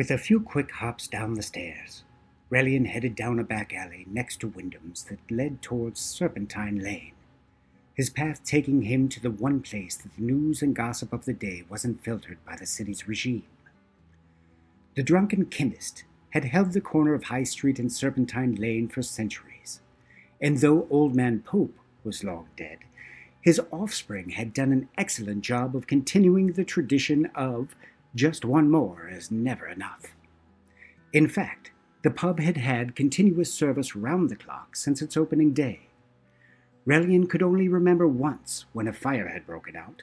With a few quick hops down the stairs, Relian headed down a back alley next to Wyndham's that led towards Serpentine Lane, his path taking him to the one place that the news and gossip of the day wasn't filtered by the city's regime. The drunken chemist had held the corner of High Street and Serpentine Lane for centuries, and though Old Man Pope was long dead, his offspring had done an excellent job of continuing the tradition of just one more is never enough. In fact, the pub had had continuous service round the clock since its opening day. Relian could only remember once when a fire had broken out,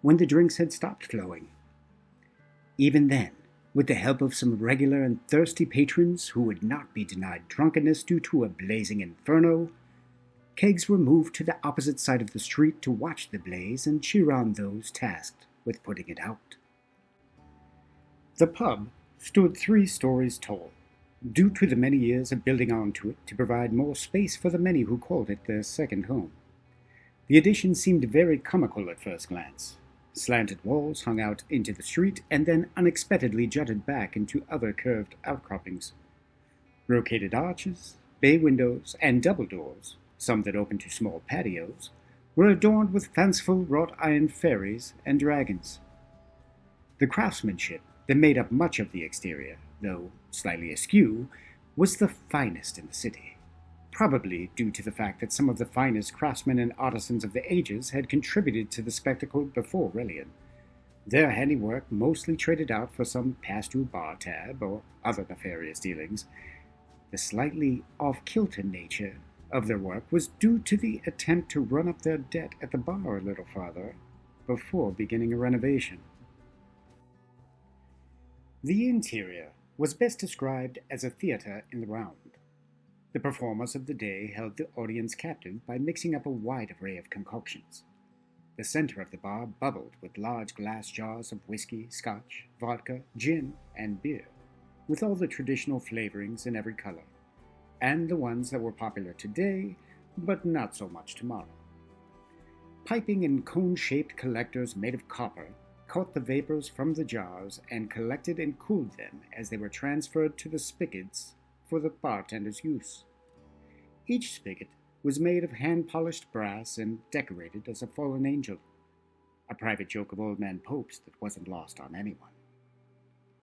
when the drinks had stopped flowing. Even then, with the help of some regular and thirsty patrons who would not be denied drunkenness due to a blazing inferno, kegs were moved to the opposite side of the street to watch the blaze and cheer on those tasked with putting it out. The pub stood 3 stories tall, due to the many years of building onto it to provide more space for the many who called it their second home. The addition seemed very comical at first glance. Slanted walls hung out into the street and then unexpectedly jutted back into other curved outcroppings. Brocaded arches, bay windows, and double doors, some that opened to small patios, were adorned with fanciful wrought iron fairies and dragons. The craftsmanship that made up much of the exterior, though slightly askew, was the finest in the city, probably due to the fact that some of the finest craftsmen and artisans of the ages had contributed to the spectacle before Relian, their handiwork mostly traded out for some past-due bar tab or other nefarious dealings. The slightly off-kilter nature of their work was due to the attempt to run up their debt at the bar a little farther before beginning a renovation. The interior was best described as a theater in the round. The performers of the day held the audience captive by mixing up a wide array of concoctions. The center of the bar bubbled with large glass jars of whiskey, scotch, vodka, gin, and beer, with all the traditional flavorings in every color, and the ones that were popular today, but not so much tomorrow. Piping in cone-shaped collectors made of copper caught the vapors from the jars and collected and cooled them as they were transferred to the spigots for the bartender's use. Each spigot was made of hand-polished brass and decorated as a fallen angel, a private joke of Old Man Pope's that wasn't lost on anyone.